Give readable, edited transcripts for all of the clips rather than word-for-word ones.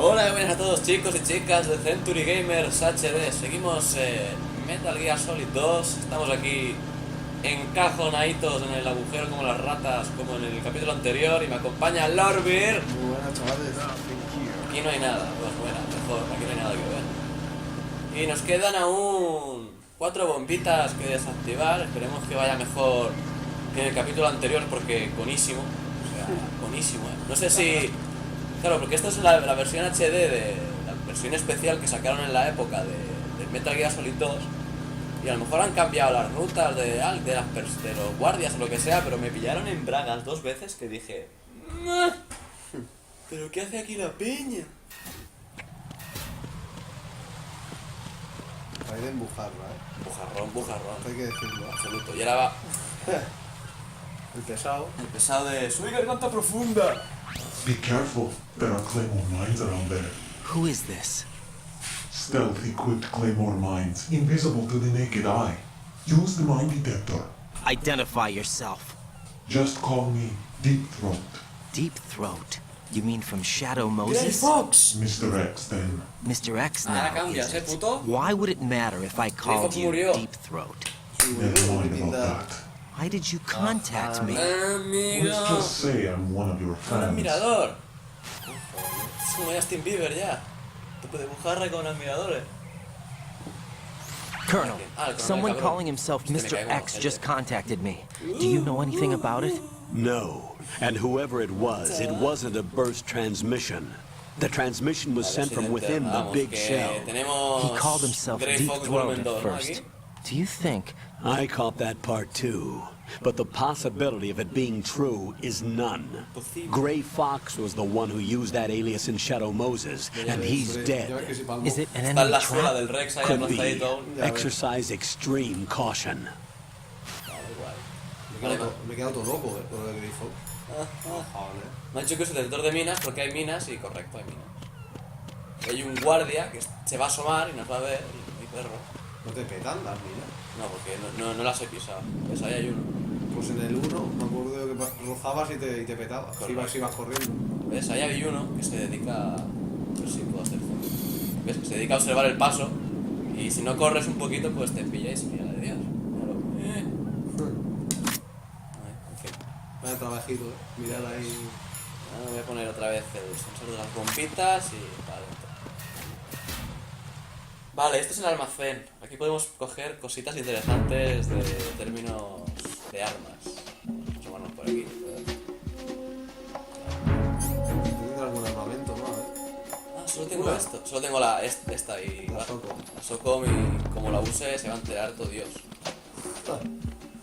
Hola, buenas a todos chicos y chicas de Century Gamers HD. Seguimos Metal Gear Solid 2. Estamos aquí encajonaditos en el agujero como las ratas, como en el capítulo anterior. Y me acompaña Lordbird. Muy buenas, chavales. Aquí no hay nada, pues bueno, mejor, aquí no hay nada que ver. Y nos quedan aún 4 bombitas que desactivar. Esperemos que vaya mejor que en el capítulo anterior, porque conísimo. O sea, conísimo, No sé si... Claro, porque esta es la versión HD de la versión especial que sacaron en la época de Metal Gear Solid 2. Y a lo mejor han cambiado las rutas de los guardias o lo que sea, pero me pillaron en bragas 2 veces que dije... ¿Pero qué hace aquí la peña? Hay de embujarla, Bujarrón. Hay que decirlo. Absoluto. Y ahora va El pesado. el pesado de... ¡Soy garganta profunda! Be careful, there are claymore mines around there. Who is this? Stealthy, quick claymore mines, invisible to the naked eye. Use the mine detector. Identify yourself. Just call me Deep Throat. Deep Throat. You mean from Shadow ¡Grey Moses? Fox! Mr. X, then. Mr. X Ahora now, cambias, is it? puto? Why would it matter if I called Fox you murió. Deep Throat? Never mind about that. Why did you contact me? Amigo. Let's just say I'm one of your Un fans. admirador. Es como Justin Bieber ya. Te puede bujarra con admiradores. Colonel, Coronel, someone cabrón. calling himself Este me Mr. cae como X gente. just contacted me. Do you know anything about it? No, and whoever it wasn't a burst transmission. The transmission was sent from within the Vamos, big que shell. tenemos He called himself Grey Deep Fox Throat volumen at 2, ¿no? first. Aquí. Do you think? I caught that part too, but the possibility of it being true is none. Gray Fox was the one who used that alias in Shadow Moses, and he's dead. Is it an Está en enemy la suela trap? del Rex ahí Could be. aplastadito aún. Exercise extreme caution. Me he quedado todo loco, por el grifo. Joder. Me ha dicho que es un detector de minas porque hay minas y correcto, hay minas. Y hay un guardia que se va a asomar y nos va a ver, mi perro. ¿No te petan las minas? No, porque no las he pisado. Pues ahí hay uno. Pues en el 1 me acuerdo de que rozabas y te petabas. Si ibas corriendo. ¿Ves? Ahí hay uno que se dedica a... Pues sí, puedo hacer foto. ¿Ves? Que se dedica a observar el paso. Y si no corres un poquito, pues te pilláis. Mira de Dios. Ay, en fin. Vaya trabajito, Mirad ahí. Ahora voy a poner otra vez el sensor de las bombitas y para adentro. Vale, este es el almacén. Aquí podemos coger cositas interesantes de términos de armas. Vamos a asomarnos por aquí. Tendrá algún armamento, ¿no? Ah, solo tengo Una. esto. Solo tengo esta y La Socom. La Socom, y como la use se va a enterar todo Dios. Ah,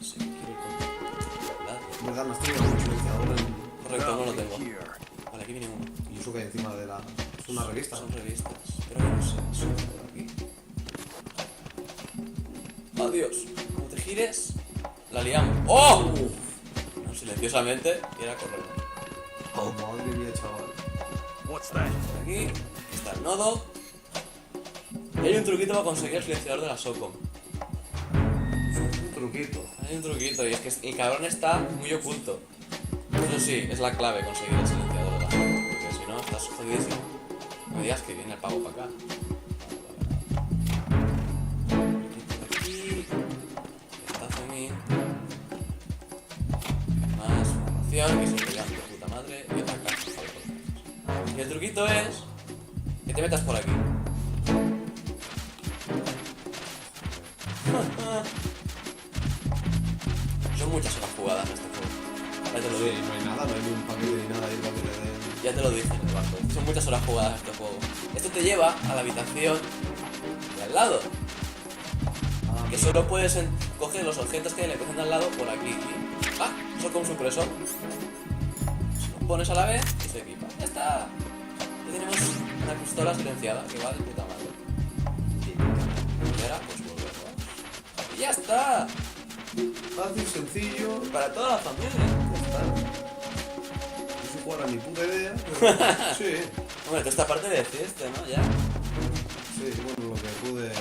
Sí, quiero ir con... verdad, me has tenido un silenciador Correcto, no lo tengo. Vale, aquí viene uno. y eso que hay encima de la... Es una revista. Son revistas. Pero que no sé, son por aquí. Adiós. Como te gires, la liamos. ¡Oh! No, silenciosamente y era correr. Oh, madre mía, chaval. Por aquí está el nodo. Y hay un truquito para conseguir el silenciador de la Socom. Un truquito. Hay un truquito y es que el cabrón está muy oculto. Eso sí, es la clave conseguir el silenciador de la Socom, porque si no estás jodidísimo. No digas que viene el pavo para acá. Aquí. Esta mí. Más una ración que se pega de puta madre y otra caja. Y el truquito es que te metas por aquí. Son muchas horas jugadas en este juego. Ya te lo Sí, digo. no hay nada, no hay ni un paquete ni nada ahí para que te den. Ya te lo dije en el barco. Son muchas horas jugadas en este juego. Esto te lleva a la habitación de al lado. Que solo puedes coger los objetos que hay en la habitación de al lado por aquí. Ah, eso con un supresor. Se lo pones a la vez y se equipa. Ya está. Ya tenemos una pistola silenciada que va de puta madre. Y ahora pues volvemos. Y ya está. Fácil, sencillo. Para toda la familia. Ya está. No sé jugar a ni puta idea, pero... Sí. Hombre, tú esta parte de fiesta, ¿no? Ya. Sí, bueno, lo que pude...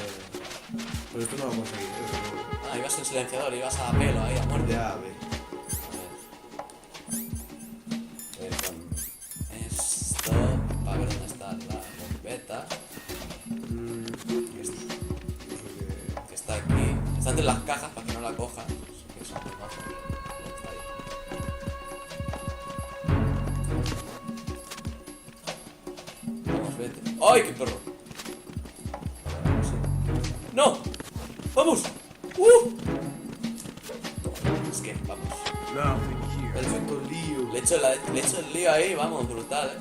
Pero esto no lo conseguí, Ah, ibas en silenciador, ibas a pelo ahí, a muerte. Ya, a ver. Con esto, para ver dónde está la en las cajas para que no la coja. Que son muy majos. Está ahí. Vamos, vete. ¡Ay, qué perro! ¡No! ¡Vamos! Es que, vamos. Perfecto lío. Le echo el lío ahí, vamos, brutal,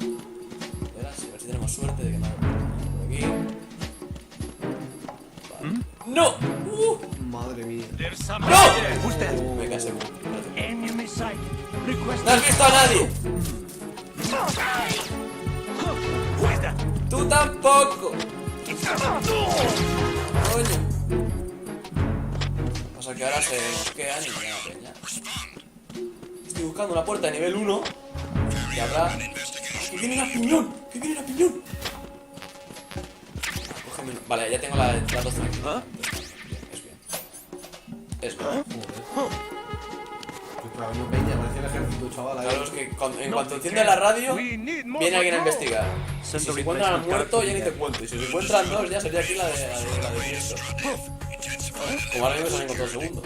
Verás, a ver si tenemos suerte de que no. Por aquí. Vale. ¡No! Madre mía. ¡No! Me casé. ¡No has visto a nadie! ¡Tú tampoco! ¡Coño! Pasa que ahora se mosquean y me da peña. Estoy buscando una puerta de nivel 1 que habrá... ¡Que viene la piñón! ¡Que viene la piñón! Cógeme... Vale, ya tengo las dos tranquilas. Es bien. Es bien. Claro, no peña, parece el ejército, chaval. Claro, es que en cuanto enciende la radio, viene alguien a investigar. Y si se encuentran al muerto, ya ni te cuento. Y si se encuentran dos, ya sería aquí la de Cristo. Como ahora mismo se han encontrado el segundo.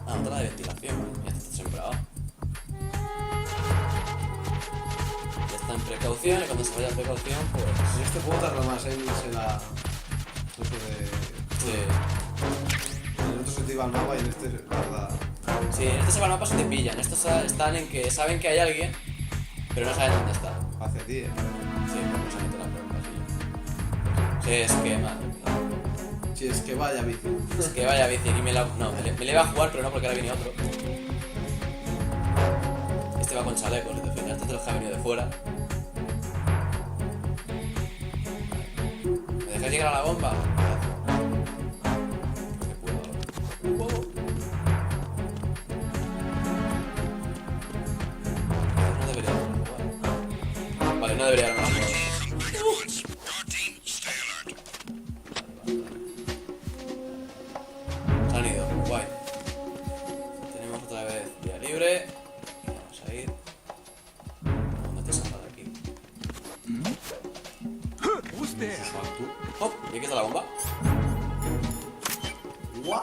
Ah, otra de ventilación. Ya está sembrado. Ya está en precaución y cuando se vaya en precaución, pues... En este juego tarda más en irse la... No sé de... Sí. En el otro se te iba al mapa y en este tarda... Sí, en este se van mapas y te pillan. Estos están en que saben que hay alguien, pero no saben dónde está. Hacia ti, Sí, porque se meten por el pasillo. Sí, es que, madre mía. Si es que vaya bici. Es que vaya bici, y me la iba a jugar, pero no porque ahora viene otro. Este va con chalecos, este es los que ha venido de fuera. ¿Me dejáis llegar a la bomba? No debería haberme jugado. Vale, no debería haberme jugado. Se han ido, guay. Tenemos otra vez vía libre. Y vamos a ir. ¿Dónde te salga de aquí? ¡Hop! ¿Y aquí está la bomba? ¿What?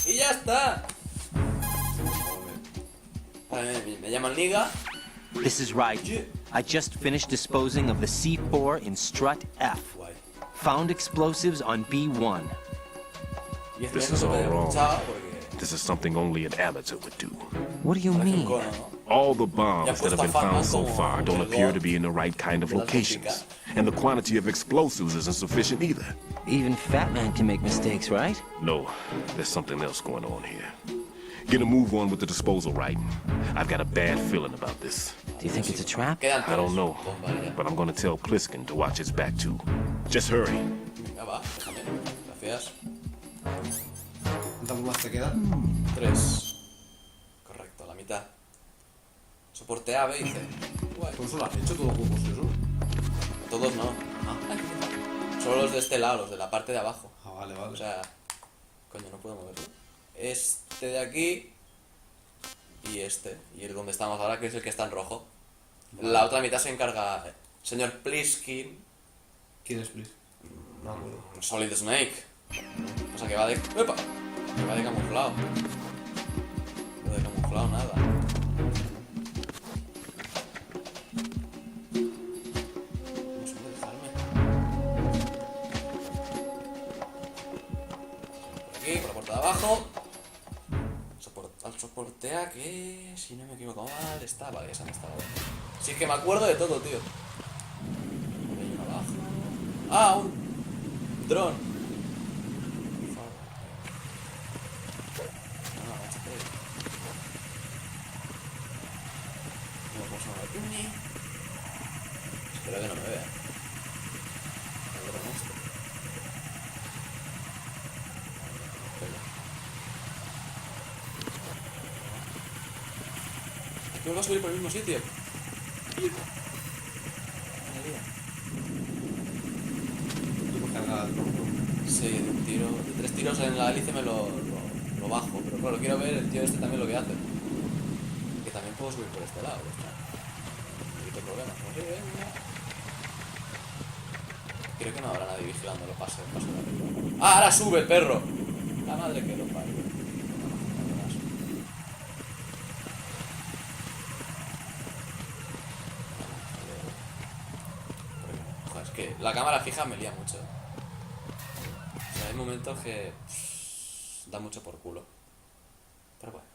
¡Y ya está! Vale, me llaman Liga. This is right. I just finished disposing of the C4 in strut F. Guay. Found explosives on B1. Y This no is se all puede wrong. luchar porque... This is something only an amateur would do. What do you parece un mean? cono, ¿no? All the bombs that have been found so far don't appear to be in the right kind of Las locations. bombicas. And the quantity of explosives isn't sufficient either. Even Fat Man can make mistakes, right? No, there's something else going on here. Get a move on with the disposal, right? I've got a bad feeling about this. Do you think it's a trap? Quedan I don't tres know, bombas ya. but I'm gonna tell Pliskin to watch his back too. Just hurry. Venga, va, déjame. Gracias. ¿Cuántas bombas te quedan? 3. Correcto, la mitad. Soporte A, B y C. Guay. ¿Tú eso lo has hecho todos los juegos eso? Todos no. Solo los de este lado, los de la parte de abajo. Ah, vale, vale. O sea... Coño, no puedo moverlo. Este de aquí... Y este. Y el donde estamos ahora, que es el que está en rojo. La otra mitad se encarga... Señor Pliskin. ¿Quién es, please? No me acuerdo. Solid Snake. O sea que va de... ¡Epa! Que va de camuflado. No de camuflado nada. No sé dónde dejarme. Por aquí, por la puerta de abajo. Al soporte A que... Si no me equivoco mal, está... Vale, esa no está. Vale. Si es que me acuerdo de todo, tío. Hay uno abajo. Ah, un dron. Espero que no me vea. El dron este. Aquí vamos a subir por el mismo sitio. Tú puedes cargar el tronco. Sí, de un tiro, de 3 tiros en la hélice me lo bajo, pero claro, quiero ver el tío este también lo que hace. Que también puedo subir por este lado, ya está. No hay problema. Pues sí, venga. Creo que no habrá nadie vigilándolo, pase de arriba. ¡Ah, ahora sube el perro! La madre que lo parió. Joder, es que la cámara fija me lía mucho. O sea, hay momentos que da mucho por culo. Pero bueno.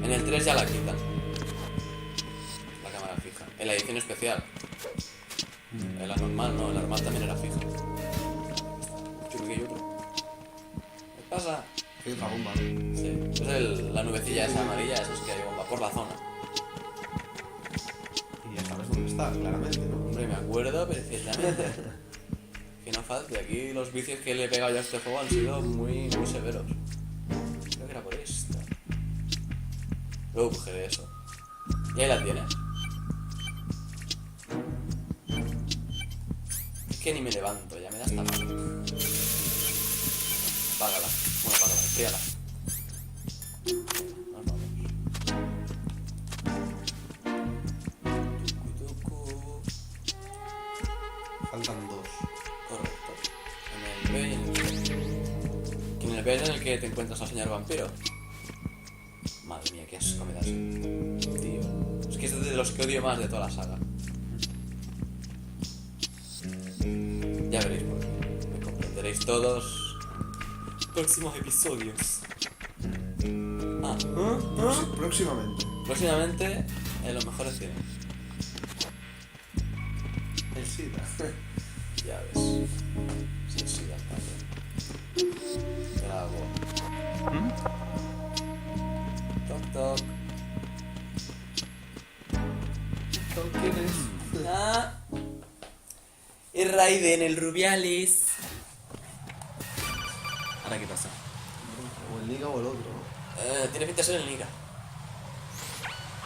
En el 3 ya la quitan. La cámara fija. En la edición especial. En la normal no, en la normal también era fija. Churri y otro. ¿Qué pasa? Hay otra bomba. Sí, es la nubecilla esa amarilla, eso es que hay bomba por la zona. Y ya sabes dónde está, claramente, ¿no? Hombre, me acuerdo perfectamente. Que no falte, aquí los vicios que le he pegado yo a este juego han sido muy severos. Creo que era por esto. Luego cogeré eso. Y ahí la tienes. Es que ni me levanto, ya me da hasta mal. Apágala. Bueno, apágala, enfríala. Nos vamos. Tucu. Faltan dos. Correcto. En el B y en el C. Que en el B es en el que te encuentras al señor vampiro. Madre mía, qué asco me da eso. Tío. Es que es de los que odio más de toda la saga. Ya veréis por qué. Me comprenderéis todos. Próximos episodios. Próximamente. Próximamente en los mejores cines. El SIDA. Ya ves. Sí, sí, da cabrón. Bravo. Toc toc. ¿Con quién es? Ah. Es Raiden, el Rubiales. ¿Ahora qué pasa? O el Liga o el otro. Tiene pinta de ser el Liga.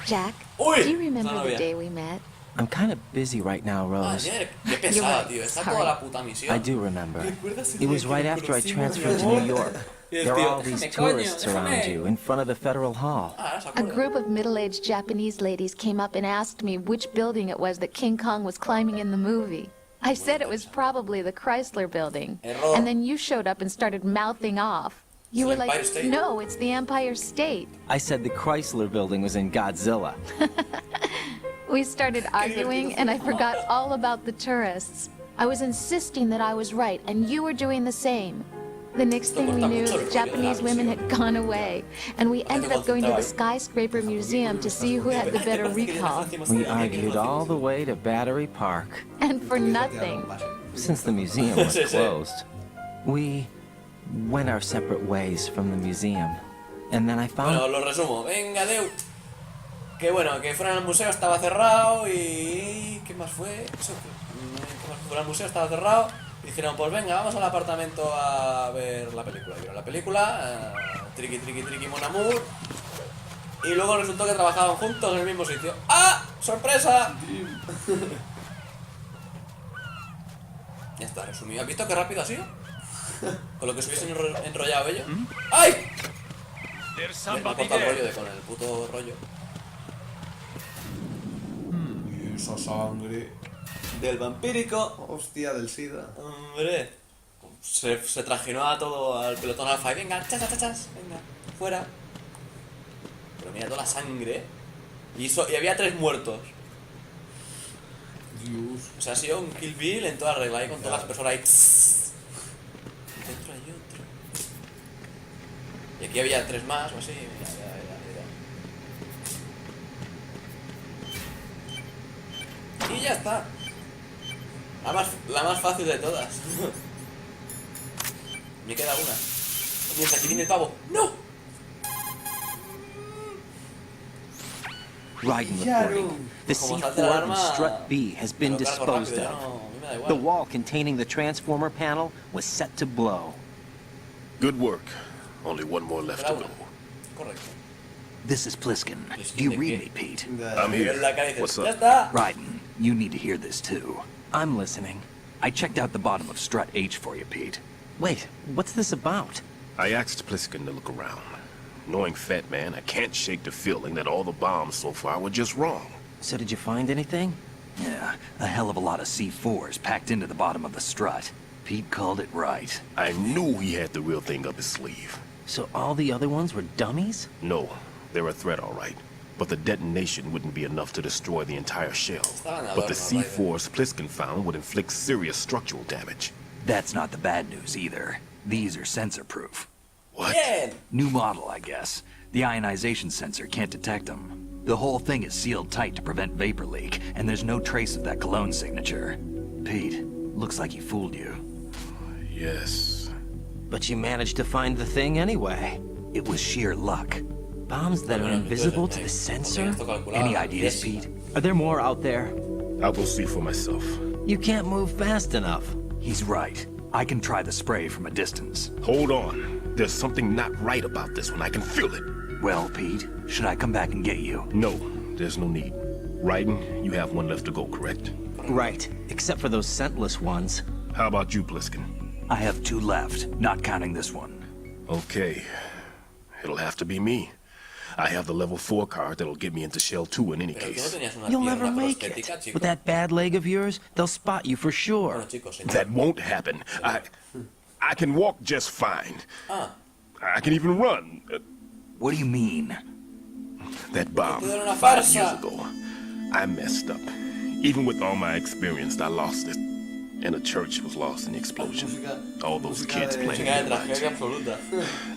Jack, Uy, do you remember no, the yeah. day we met? I'm kind of busy right now, Ah, Rose. qué pesada, tío. Está toda la puta misión. I do remember. ¿Recuerdas el It día was que right nos after I conocimos, transferred to mi amor? New York. Y el There are tío, all these déjame, coño, tourists around déjame. you in front of the Federal Hall. Ah, ahora se A acuerda. group of middle-aged Japanese ladies came up and asked me which building it was that King Kong was climbing in the movie. I said it was probably the Chrysler building. Error. And then you showed up and started mouthing off. You It's were the Empire like, State. no, it's the Empire State. I said the Chrysler building was in Godzilla. We started arguing, and I forgot all about the tourists. I was insisting that I was right, and you were doing the same. The next thing we knew, the Japanese women had gone away, and we ended up going to the skyscraper museum to see who had the better recall. We argued all the way to Battery Park. And for nothing. Since the museum was closed, we went our separate ways from the museum. And then I found... Bueno, lo resumo. Venga, Deu. Que bueno, que fueron al museo, estaba cerrado y... ¿Qué más fue? Eso, ¿qué más? Fueron al museo, estaba cerrado. Y dijeron, pues venga, vamos al apartamento a ver la película. Vieron la película, triqui, triqui, triqui, mon amour. Y luego resultó que trabajaban juntos en el mismo sitio. ¡Ah! ¡Sorpresa! Ya está, resumido. ¿Has visto qué rápido ha sido? Con lo que se hubiesen enrollado ellos. ¡Ay! Me ha cortado el rollo con el puto rollo. Y esa sangre. Del vampírico. Hostia, del SIDA. Hombre. Se trajinó a todo al pelotón alfa y venga, chas, chas, chas, venga, fuera. Pero mira toda la sangre. Y había 3 muertos. Dios. O sea, ha sido un Kill Bill en toda regla ahí con todas las personas ahí. Dentro hay otro. Y aquí había 3 más o así. Mira, mira. Y ya está. La más fácil de todas. Me queda una. Mientras aquí viene el pavo. ¡No! Raiden reporting. The C4 in Strut B has been disposed of. The wall containing the transformer panel was set to blow. Good work. Only one more left to go. Correcto. This is Pliskin. Do you read me, Pete? I'm here. En la cara dices, What's ¡ya up? está! Raiden, you need to hear this too. I'm listening. I checked out the bottom of Strut H for you, Pete. Wait, what's this about? I asked Pliskin to look around. Knowing Fat Man, I can't shake the feeling that all the bombs so far were just wrong. So did you find anything? Yeah, a hell of a lot of C4s packed into the bottom of the strut. Pete called it right. I knew he had the real thing up his sleeve. So all the other ones were dummies? No, they're a threat, all right. But the detonation wouldn't be enough to destroy the entire shell. But the C4s Pliskin found would inflict serious structural damage. That's not the bad news either. These are sensor-proof. What? Bien. New model, I guess. The ionization sensor can't detect them. The whole thing is sealed tight to prevent vapor leak, and there's no trace of that cologne signature. Pete, looks like he fooled you. Yes. But you managed to find the thing anyway. It was sheer luck. Bombs that are invisible to the sensor? Any ideas, Pete? Are there more out there? I'll go see for myself. You can't move fast enough. He's right. I can try the spray from a distance. Hold on. There's something not right about this one. I can feel it. Well, Pete, should I come back and get you? No, there's no need. Raiden, you have one left to go, correct? Right, except for those scentless ones. How about you, Pliskin? I have 2 left, not counting this one. Okay. It'll have to be me. I have the level 4 card that'll get me into Shell 2 in any case. You'll never make it. With that bad leg of yours, they'll spot you for sure. That won't happen. I can walk just fine. I can even run. What do you mean? That bomb 5 years ago, I messed up. Even with all my experience, I lost it. And the church was lost in the explosion. All those kids playing.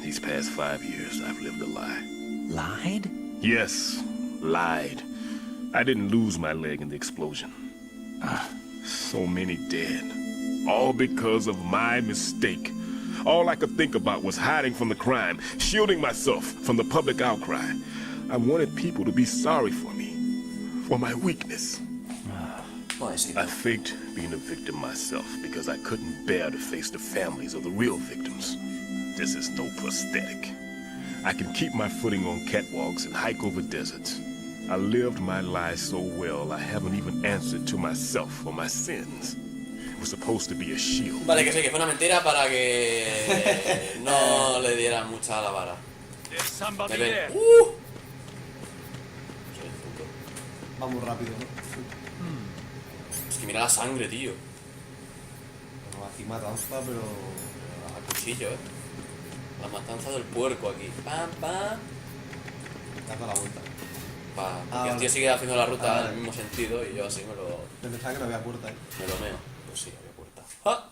These past 5 years, I've lived a lie. Lied? Yes, lied. I didn't lose my leg in the explosion. So many dead. All because of my mistake. All I could think about was hiding from the crime, shielding myself from the public outcry. I wanted people to be sorry for me, for my weakness. I faked being a victim myself because I couldn't bear to face the families of the real victims. This is no prosthetic. I can keep my footing on catwalks and hike over deserts. I lived my life so well, I haven't even answered to myself for my sins. It was supposed to be a shield. Vale, que sí, que fue una mentira para que no le dieran mucha la vara. Me ven. Va muy rápido, ¿no? Es que mira la sangre, tío. Bueno, aquí matanza, pero... A cuchillo, La matanza del puerco aquí. Pam, pam. Dando la vuelta. Porque el tío sigue haciendo la ruta en el mismo sentido y yo así me lo... Pensaba que no había puerta, Me lo meo. Pues sí, había puerta. ¡Ah!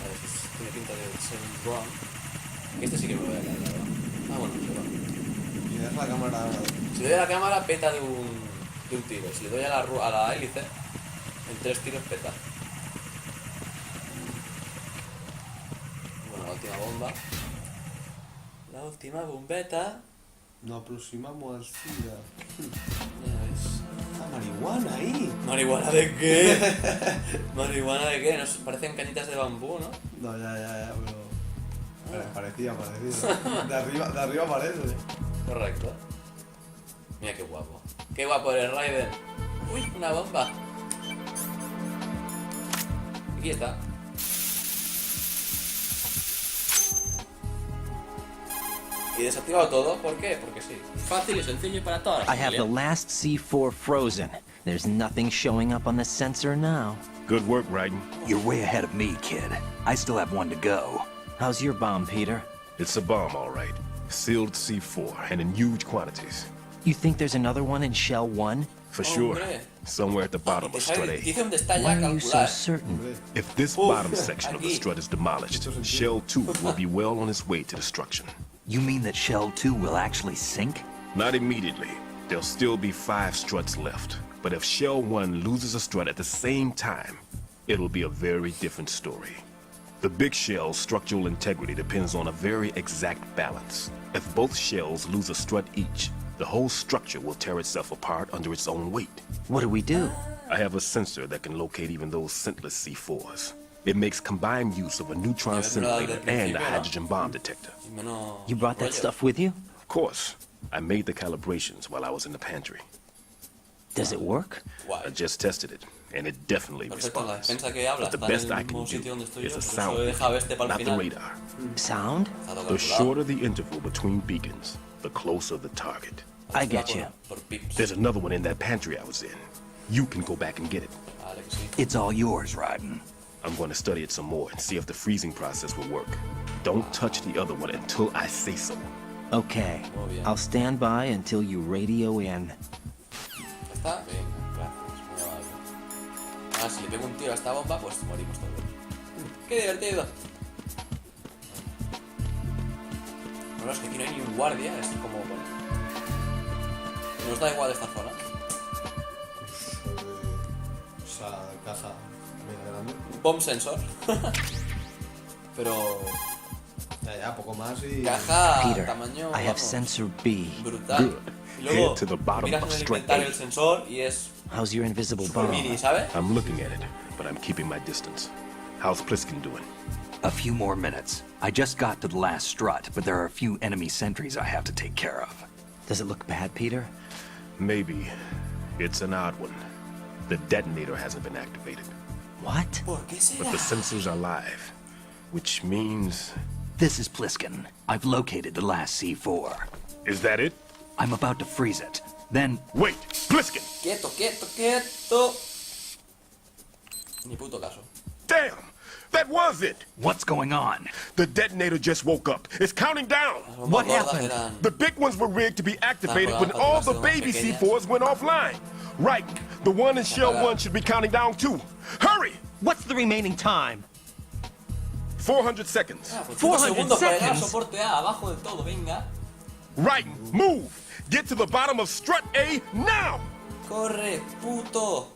Vale, pues tiene pinta de ser un run. Este sí que me lo voy a caer, la verdad. Bueno, se va. Y le das la cámara... Si le doy a la cámara, peta de un tiro. Si le doy a la hélice, en 3 tiros peta. Bueno, la última bomba. La última bombeta. Nos aproximamos al SIDA. Ya ves. Marihuana ahí. ¿Marihuana de qué? ¿Marihuana de qué? Nos parecen cañitas de bambú, ¿no? No, ya, pero... Parecía. De arriba parece. Correcto. Mira qué guapo. Qué guapo eres, Raiden. Uy, una bomba. Aquí está. Y desactivado todo, ¿por qué? Porque sí. Fácil y sencillo y para todas. I have the last C4 frozen. There's nothing showing up on the sensor now. Good work, Raiden. You're way ahead of me, kid. I still have 1 to go. How's your bomb, Peter? It's a bomb, all right. Sealed C4, and in huge quantities. You think there's another one in Shell 1? For sure. Somewhere at the bottom of Strut A. Dice dónde está ya Why are you so calcular. certain? If this bottom section of the strut is demolished, Shell 2 will be well on its way to destruction. You mean that Shell 2 will actually sink? Not immediately. There'll still be 5 struts left. But if Shell 1 loses a strut at the same time, it'll be a very different story. The big shell's structural integrity depends on a very exact balance. If both shells lose a strut each, the whole structure will tear itself apart under its own weight. What do we do? I have a sensor that can locate even those scentless C4s. It makes combined use of a neutron scintillator and a hydrogen bomb detector. You brought that stuff with you? Of course. I made the calibrations while I was in the pantry. Does it work? I just tested it, and it definitely responds. But the best I can do is the sound, not the radar. Sound? The shorter the interval between beacons, the closer the target. I get you. Por pips. There's another one in that pantry I was in. You can go back and get it. Vale, que sí. It's all yours, Raiden. I'm going to study it some more and see if the freezing process will work. Don't touch the other one until I say so. Okay. Muy bien. I'll stand by until you radio in. ¿Está? Bien, gracias. Muy amable. Ah, si le pego un tiro a esta bomba, pues morimos todos. ¡Qué divertido! Bueno, es que aquí no hay ni un guardia, es como... Bueno, nos da igual esta zona. Esa casa mega grande. Bomb sensor. Pero... Ya, poco más y... Caja Peter, tamaño... I have vamos, sensor B. brutal. Good. Y luego Head to the bottom miras of en el strut inventario A. el sensor y es How's your invisible super bomb? mini, ¿sabes? I'm looking at it, but I'm keeping my distance. How's Pliskin doing? A few more minutes. I just got to the last strut, but there are a few enemy sentries I have to take care of. Does it look bad, Peter? Maybe. It's an odd one. The detonator hasn't been activated, What? ¿Por qué but será? the sensors are live, which means... This is Pliskin. I've located the last C4. Is that it? I'm about to freeze it. Then, Wait, Pliskin! Quieto, quieto, quieto. Ni puto caso. Damn! That was it! what's going on? The detonator just woke up. It's counting down. Las bombas What gordas happened? eran- The big ones were rigged to be activated when all the baby C4s went offline. Right, the one in Shell 1 should be counting down too. Hurry! What's the remaining time? 400 seconds. Ah, pues 400 segundos para llegar a seconds. soporte A, abajo del todo, venga. Right, move! Get to the bottom of strut A now! Corre, puto.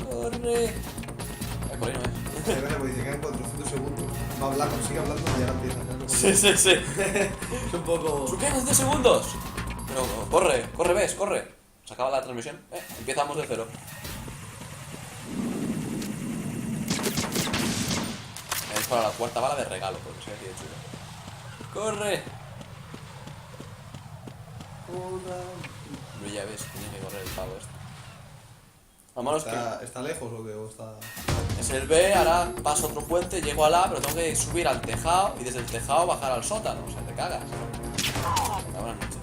Corre. Ay, por ahí no es. Porque dice que en 400 segundos. Va hablando, sigue hablando y ahora empieza. Sí, sí, sí. Es un poco... ¡Quedan 10 segundos! Pero corre, corre, ves, corre. Se acaba la transmisión. Empezamos de cero. Es para la cuarta bala de regalo, porque soy así de chulo. ¡Corre! No, ya ves, tiene que correr el pavo este. Vámonos que... ¿Está lejos o qué? ¿O está...? Es el B, ahora paso otro puente, llego al A, pero tengo que subir al tejado y desde el tejado bajar al sótano. O sea, te cagas. Venga, buenas noches.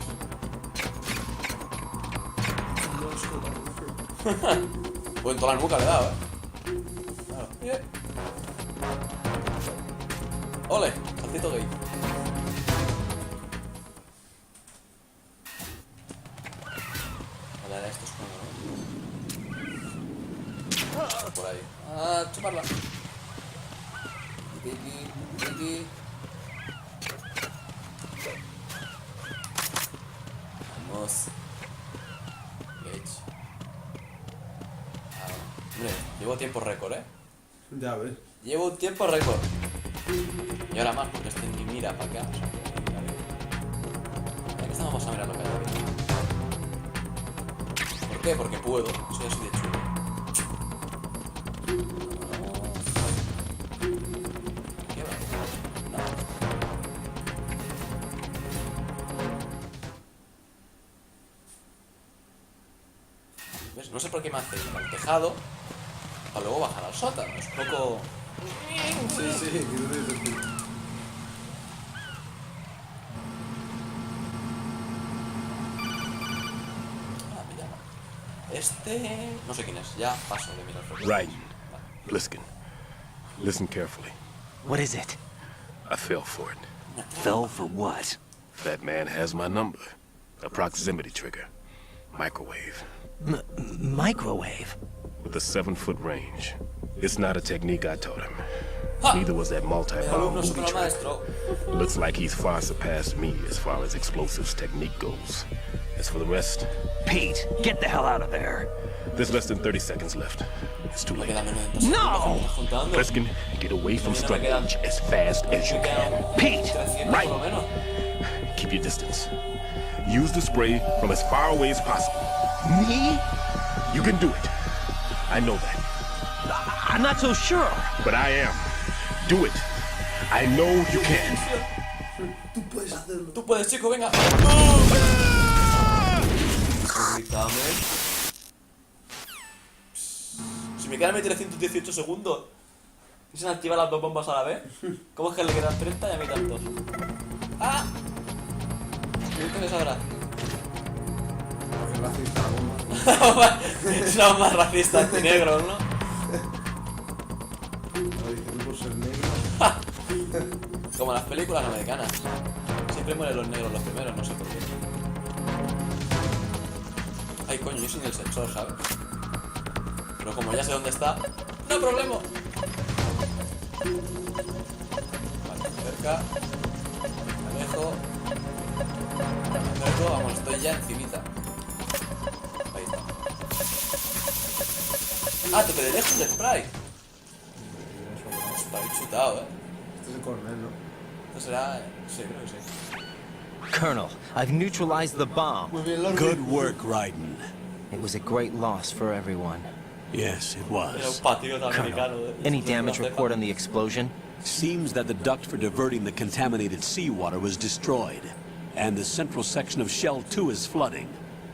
Pues en toda la nuca le he dado, Claro. Bien. ¡Ole! Saltito gay. Vale, ahora esto es como... Por ahí. ¡Ah! ¡Chuparla! Aquí. Vamos. Leche. Hombre, llevo tiempo récord, Ya ves. Llevo un tiempo récord. Y ahora más, porque este ni mira para acá. O sea, que estamos a mirar lo que hay aquí. ¿Por qué? Porque puedo. Soy así de chulo. ¿Qué va? No. ¿Ves? No sé por qué me hace ir al tejado para luego bajar al sótano. Es un poco... Sí, sí, que no tiene sentido. Ah, me llama. Este... No sé quién es. Ya paso de mirar. Right, Pliskin. Listen carefully. What is it? I fell for it. Fell for what? That man has my number. A proximity trigger. Microwave. Microwave? With a 7-foot range. It's not a technique I taught him. Neither was that El multi-bomb alumno movie super trigger. maestro. Looks like he's far surpassed me as far as explosives technique goes. As for the rest, Pete, get the hell out of there. there's less than 30 seconds left. It's too Me late. queda menos de 2 segundos. No! ¿Estás juntando? Pliskin, get away from Me strut quedan- edge as fast as you Me can. quedan Pete, 300 right. por lo menos. Keep your distance. Use the spray from as far away as possible. Me? You can do it. I know that. I'm not so sure. But I am. Do it. I know you can. Tú puedes hacerlo. Tú puedes, chico, venga. Gritame. Si me quedan 318 segundos y se han activado las dos bombas a la vez, ¿cómo es que le quedan 30 y a mí tantos? ¡Ah! ¿Qué te sabrá? Porque es racista la bomba. Es la más racista antinegros, ¿no? Lo dicen por ser negro. Como las películas americanas. Siempre mueren los negros los primeros, no sé por qué. Ay, coño, yo sin el sensor, ¿sabes? Pero como ya sé dónde está, ¡no hay problema! Vale, cerca. Me alejo. Me acerco, vamos, estoy ya encimita. Ahí está. Ah, te de lejos de spray. Spray chutado, Este es el coronel, ¿no? Esto será... sí, creo que sí. Colonel, I've neutralized the bomb. Good work, Raiden. It was a great loss for everyone. Yes, it Era un was. patriota americano. Colonel, any damage report on the explosion? Seems that the duct for diverting the contaminated seawater was destroyed, and the central section of Shell 2 is flooding.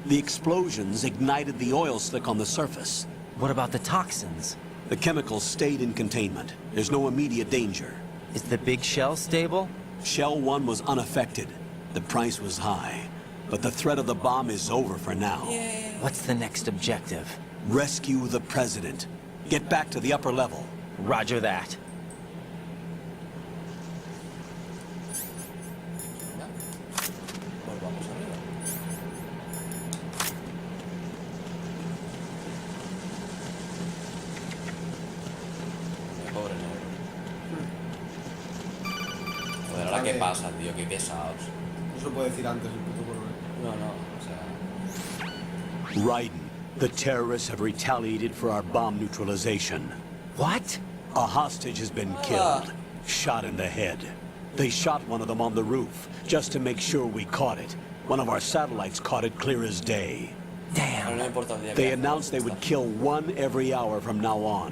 The explosions ignited the oil slick on the surface. What about the toxins? The chemicals stayed in containment. There's no immediate danger. Is the big shell stable? Shell 1 was unaffected. The price was high, but the threat of the bomb is over for now. What's the next objective? Rescue the president. Get back to the upper level. Roger that. Pues vamos arriba. Pobre negro. Joder, ahora qué pasa, tío, qué pesados. No se lo puede decir antes el puto coronel. No, no, o sea... Raiden, the terrorists have retaliated for our bomb neutralization. What? A hostage has been killed, shot in the head. They shot one of them on the roof, just to make sure we caught it. One of our satellites caught it clear as day. Ahora no me Damn. importa el día They que announced they would kill one every hour from now on.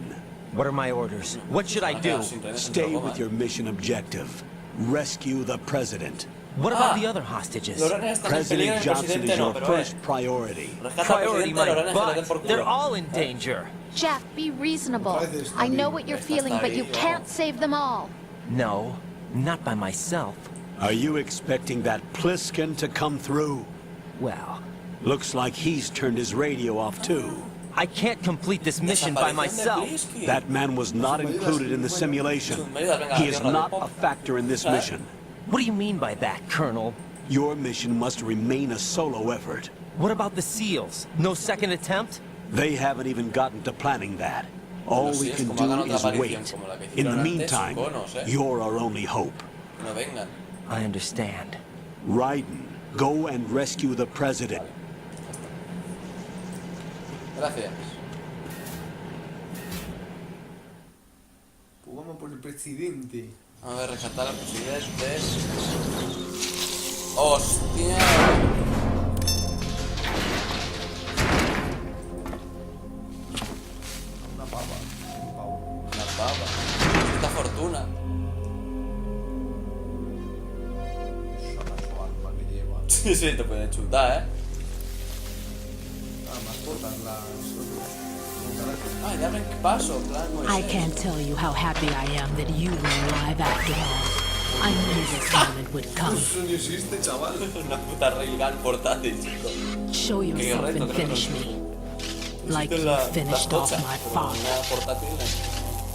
What are my orders? What should I do? Stay with your mission objective. Rescue the president. What about the other hostages? Lorena está en peligro, President el Johnson presidente is no, your pero first priority. rescata al Priority presidente, Lorena my se lo den por butt. culo. They're all in danger. Jeff, be reasonable. Parece I know estar what you're Esta feeling, está but you ahí, can't vamos. save them all. No, not by myself. Are you expecting that Pliskin to come through? Well, Looks like he's turned his radio off too. I can't complete this mission by Desaparición de myself. Blisky. That man was not included in the simulation. He is not a factor in this mission. What do you mean by that, Colonel? Your mission must remain a solo effort. What about the SEALs? No second attempt? They haven't even gotten to planning that. All Los we SEALs, can como hagan do otra is aparición wait. como la que In the hicieron antes, meantime, conos, you're our only hope. No vengan. I understand. Raiden, go and rescue the president. Gracias. Pues vamos por el presidente. A ver, rescatar las posibilidades de... ¡Hostia! Una papa. Un pavo. Una pava. Esta fortuna. Sota su alma que lleva. Sí, sí, te pueden chutar, ¿eh? Nada más cortas las... Ay, le abren paso, plan Moisés. I can't tell you how happy I am that you were alive after all. I knew this moment would come. Eso ni existe, chaval. Una puta railgun portátil, chico. Show yourself reto, and creo que finish no. me. Like Existe you la finished off tocha, my pero father. una portátil no.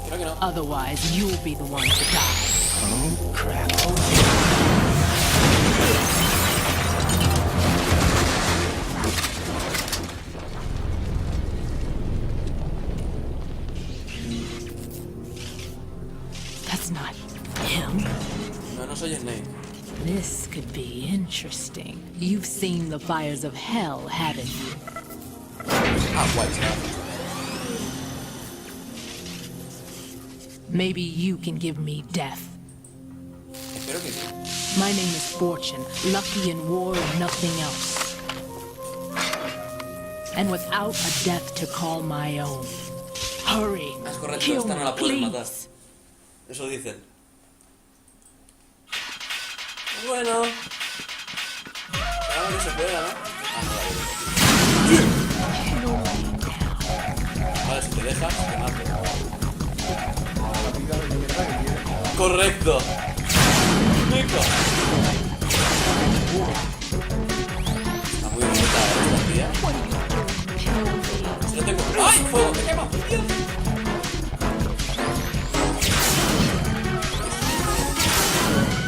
Creo que no. Otherwise, you'll be the one to die. Oh, crap. That's not him. No, no soy Snake. This could be interesting. You've seen the fires of hell, haven't you? Ah, guay, será. Maybe you can give me death. Espero que sí. My name is Fortune, lucky in war and nothing else. And without a death to call my own. Hurry, Ah, es correcto, kill esta no me, la puedes matar. please. Eso dicen. Bueno. Claro que se pueda, ¿no? Ah, no, vale, si te dejas, te mato. La vida de mierda que tiene. Correcto. Nico.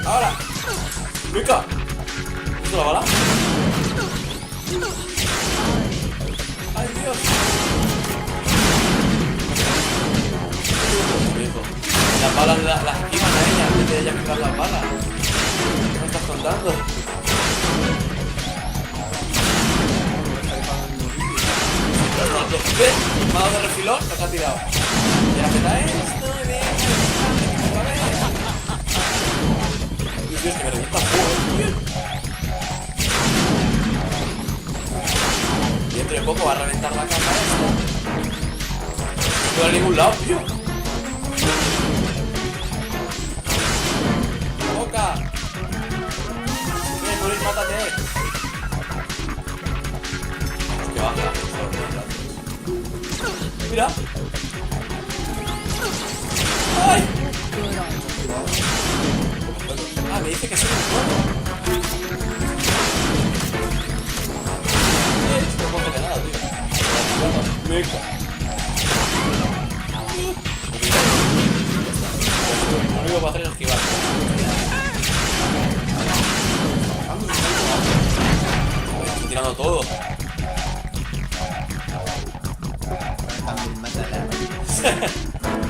¡Ahora! ¡Mica! ¿Esto la bala? ¡Ay, Dios! Las balas las esquivan a ella, en vez de ella esquivar las balas. ¿Qué me estás contando? ¿Ves? Me ha dado de refilón, lo que ha tirado. Y la peta esto, y bien, Dios, que me revienta fuego, tío. Y dentro de poco va a reventar la caja esta. No puedo ir a ningún lado, tío. ¡Boca! Si quieres morir, mátate. Que baja. Mira. ¡Ay! Ah, me dice que soy un mono. No puedo meter nada, tío. Meca. Lo único que puedo hacer es esquivar. Estoy tirando todo.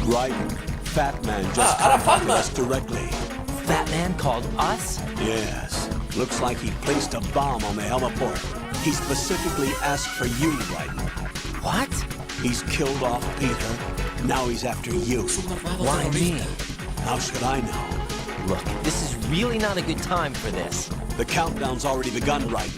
Right. Fat Man just contacted us directly. Fat Man called us? Yes. Looks like he placed a bomb on the heliport. He specifically asked for you, right? What? He's killed off Peter. Now he's after you. Why me? How should I know? Look, this is really not a good time for this. The countdown's already begun, right?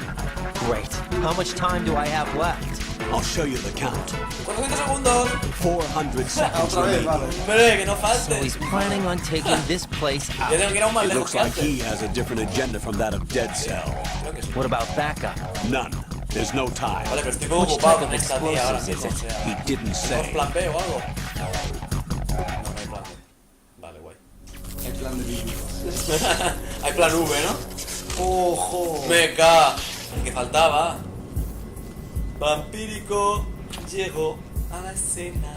Great. How much time do I have left? I'll show you the count. 400 segundos. 400 seconds Otra vez, remaining. vale. Pero que no So falte. he's planning on taking this place Yo out. tengo que ir aún más It lejos looks que like antes. he has a different agenda from that of Dead Cell. Creo que sí. What about backup? None. There's no time. Vale, pero estoy como Which ocupado type con of esta tía ahora explosives mismo, is o it? sea... He didn't ¿Tenemos say. plan B o algo? No, no hay plan B. Vale, guay. El plan de vídeo. Hay plan V, ¿no? ¡Ojo! Meca. El que faltaba. Vampírico llegó a la escena.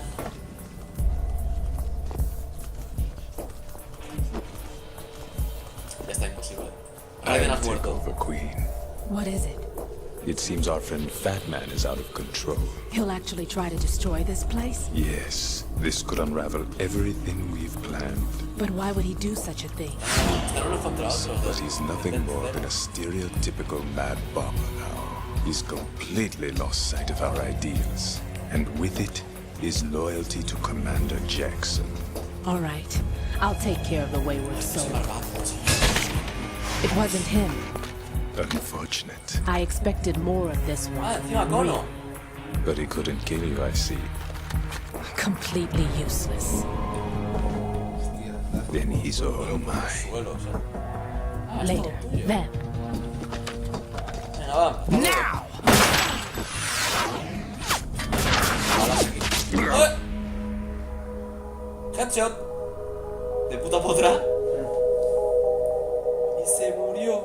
Ya está imposible. Raiden has muerto. Over, Queen. What is it? It seems our friend Fat Man is out of control. He'll actually try to destroy this place? Yes, this could unravel everything we've planned. But why would he do such a thing? Están unos contra otros. But he's nothing more than a stereotypical mad bomber now. He's completely lost sight of our ideals. And with it, his loyalty to Commander Jackson. All right. I'll take care of the wayward soul. It wasn't him. Unfortunate. I expected more of this Ah, one. encima cono. But he couldn't kill you, I see. Completely useless. Then he's all mine. Suelo, o sea. Ah, Later. esto tuyo. Then. Venga, va. Now! Balas aquí. ¡Eh! Headshot. De puta potra. Y se murió.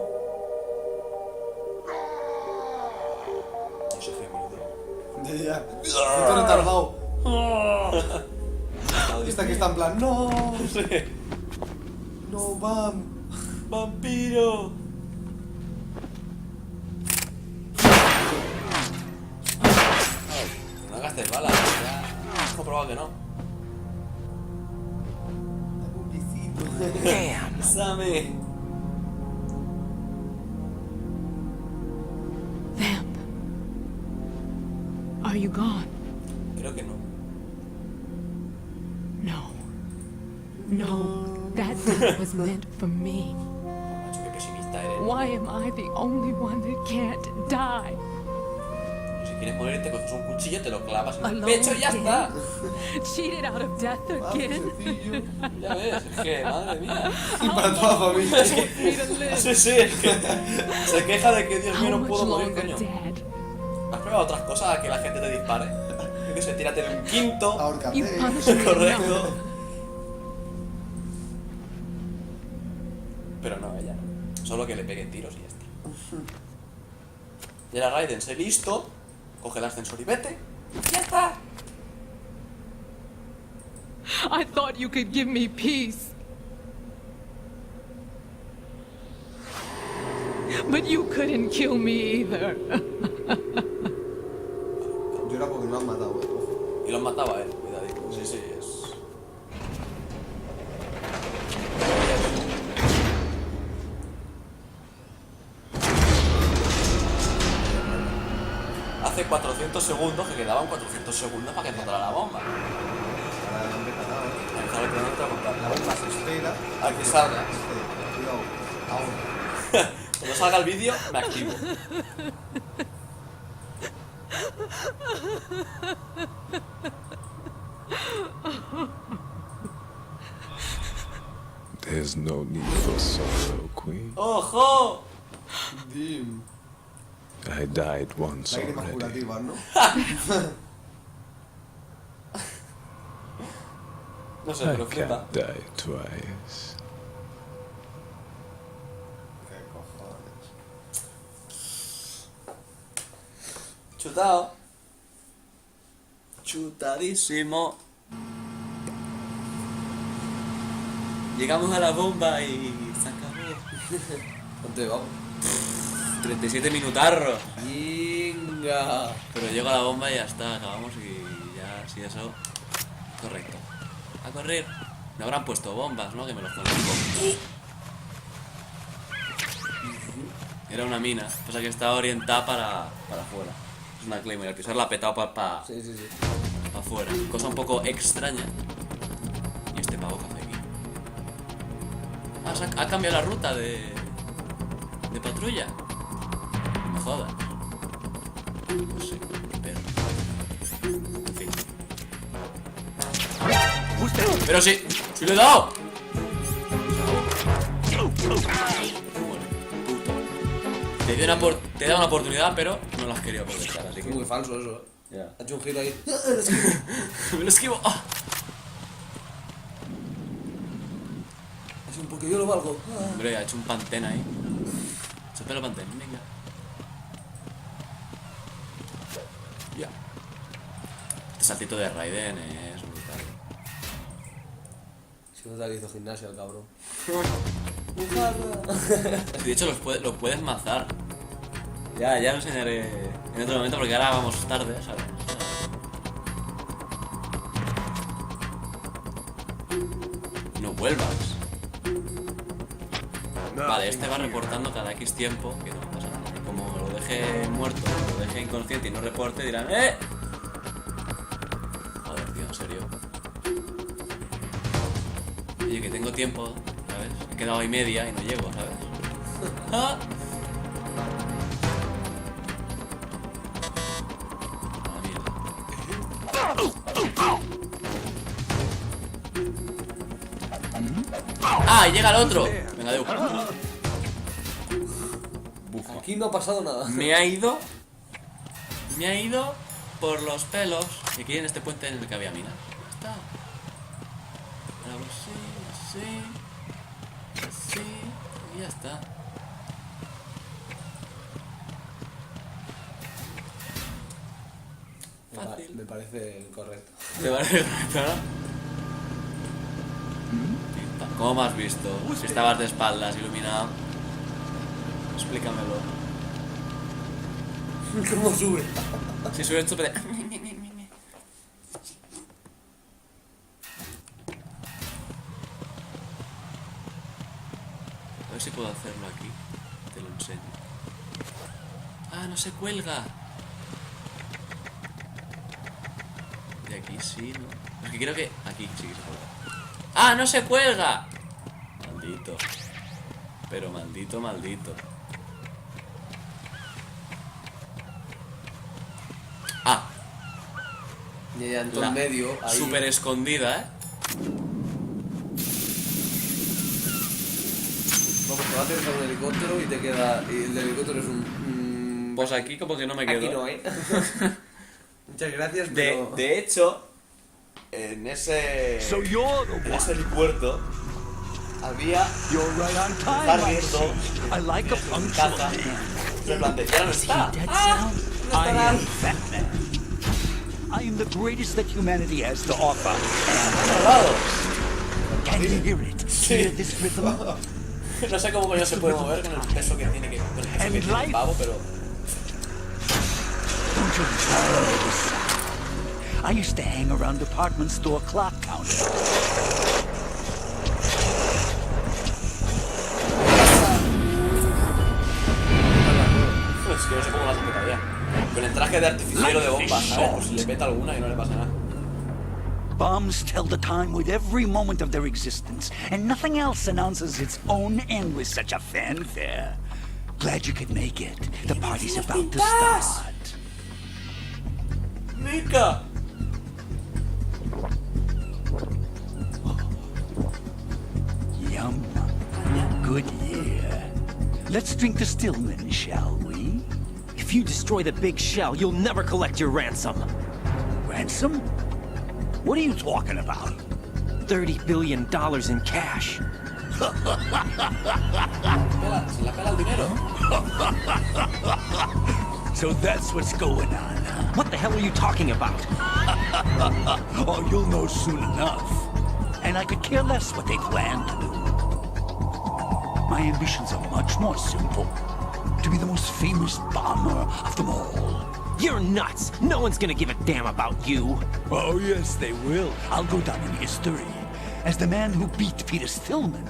Ese gemido. Ya. Estoy retardado. Esta que está en plan, no. No, Bam. ¡Vampiro! No gastes balas, ya. Has comprobado que no. Damn. Sammy. Vamp. Are you gone? Creo que no. No. No. That death was meant for me. Macho, qué pesimista eres. Why am I the only one that can't die? Si quieres morir, te coges un cuchillo, te lo clavas en el Alone pecho y ya again? está. Cheated out of death again? Ya ves, es que, madre mía. Y para toda la familia. Sí, sí, es que se queja de que, Dios mío, How no much puedo morir, longer, coño. Dad? ¿Has probado otras cosas a que la gente te dispare? Yo que sé, tírate de un quinto. You Ahorcate. punished me Correcto. enough. Pero no, ella no. Solo que le peguen tiros y ya está. Y ahora Raiden, sé listo. Coge el ascensor y vete. ¡Ya está! thought you could give me peace. But you couldn't kill me either. Yo era porque lo han matado, ojo. Y lo han matado a él, cuidadito. Sí, sí, es... Hace 400 segundos que quedaban 400 segundos para que encontrara la bomba. Ahora han empezado, Empezar el cronómetro a contar. La bomba se espera A que salga. Cuidado, ahora. Cuando salga el vídeo, me activo. There's no need for sorrow, Queen. ¡Ojo! Dim. I died once Lágrimas already. curativas, ¿no? No sé, I pero flipa. can't die twice. Qué cojones. Chutado. Chutadísimo. Llegamos a la bomba y se acabó. ¿Dónde vamos? 37 minutarros. Venga. Pero llego a la bomba y ya está, acabamos y ya, si eso... Correcto. A correr. Me habrán puesto bombas, ¿no? Que me los conozco. Era una mina, cosa que estaba orientada para afuera. Es una Claymore, al pisar la ha petado para Sí, sí, sí. afuera. Cosa un poco extraña. ¿Y este pavo que hace aquí? Ah, ha cambiado la ruta de patrulla. No me jodas. Pues sí, pero... En fin. Pero sí, sí le he dado. Te da una oportunidad, pero no la has querido aprovechar, así Es que... muy falso eso, Ya. Ha hecho un giro ahí. Me lo esquivo. ¡Ah! Es un porque yo lo valgo. Hombre, ha hecho un pantén ahí. Se pela el pantén, venga. Ya. Este saltito de Raiden es brutal. Se nota que hizo gimnasia el cabrón. De hecho, lo puedes mazar. Ya lo enseñaré en otro momento porque ahora vamos tarde, ¿sabes? No vuelvas. Vale, este va reportando cada X tiempo, que no pasa nada. Y como lo deje muerto, lo deje inconsciente y no reporte, dirán ¡eh! Joder, tío, en serio. Oye, que tengo tiempo, ¿sabes? He quedado ahí media y no llego, ¿sabes? ¡Ah! ¡Ah! Y llega el otro. Venga, Deu. Aquí no ha pasado nada. Me ha ido por los pelos. Y aquí en este puente en el que había minas. Ya está. Ahora sí. Y ya está. Fácil. Me parece correcto. ¿Te parece correcto, no? ¿Cómo me has visto? Si estabas de espaldas, iluminado. Explícamelo. ¿Cómo sube? Si sube esto, pero... A ver si puedo hacerlo aquí. Te lo enseño. Ah, no se cuelga. De aquí sí, ¿no? Es que creo que aquí sí que se cuelga. ¡Ah, no se cuelga! Maldito. Pero maldito. Ah. Y ya en todo el medio, ahí... Súper escondida, ¿eh? Vamos, te va a aterrizar un helicóptero y te queda... Y el helicóptero es un... Pues aquí como que no me quedo. Aquí no hay. Muchas gracias, pero... De hecho... En ese helipuerto había un carrito en caja. Me planteé, ya no está. ¡Ah! No estará. I am the greatest that humanity has to offer. ¡Está al lado! Sí. No sé cómo coño se puede mover con el peso que tiene el pavo, pero... I used to hang around department store clock counters. Es que no sé cómo las petaría. Con el traje de artificiero de bombas, ¿sabes? Por si le peta alguna y no le pasa nada. Bombs tell the time with every moment of their existence, and nothing else announces its own end with such a fanfare. Glad you could make it. The party's about to start. ¡Mica! Yum. Good year. Let's drink to Stillman, shall we? If you destroy the big shell, you'll never collect your ransom. Ransom? What are you talking about? $30 billion in cash. Se la pela el dinero. So that's what's going on, huh? What the hell are you talking about? Oh, you'll know soon enough. And I could care less what they plan to do. My ambitions are much more simple. To be the most famous bomber of them all. You're nuts! No one's gonna give a damn about you! Oh, yes, they will. I'll go down in history as the man who beat Peter Stillman.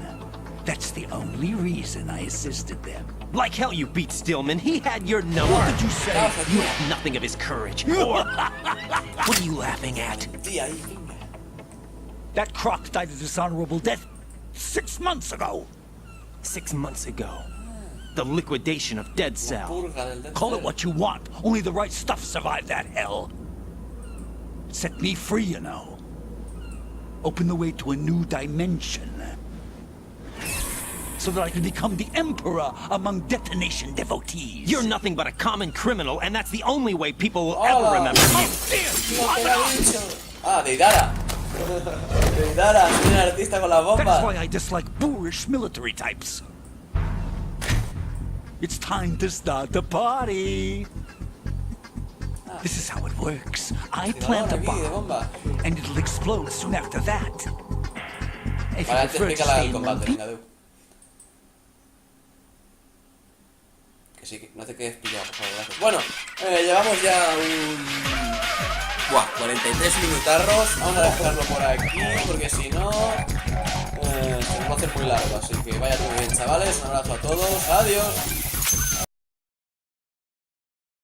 That's the only reason I assisted them. Like hell you beat Stillman. He had your number. What did you say? You have nothing of his courage. Or... what are you laughing at? That croc died a dishonorable death 6 months ago. 6 months ago. The liquidation of Dead Cell. Call it what you want. Only the right stuff survived that hell. Set me free, you know. Open the way to a new dimension. So that I can become the emperor among detonation devotees. You're nothing but a common criminal, and that's the only way people will ever remember you. Ah, Deidara. Deidara, soy un artista con las bombas. That's why I dislike boorish military types. It's time to start the party. This is how it works. I plant a bomb, and it'll explode soon after that. If you prefer to stay in one piece... Que sí, no te quedes pillado, por favor, gracias. Bueno, llevamos ya un... Buah, 43 minutarros. Vamos a dejarlo por aquí, porque si no... se nos va a hacer muy largo. Así que vaya todo bien, chavales. Un abrazo a todos. Adiós.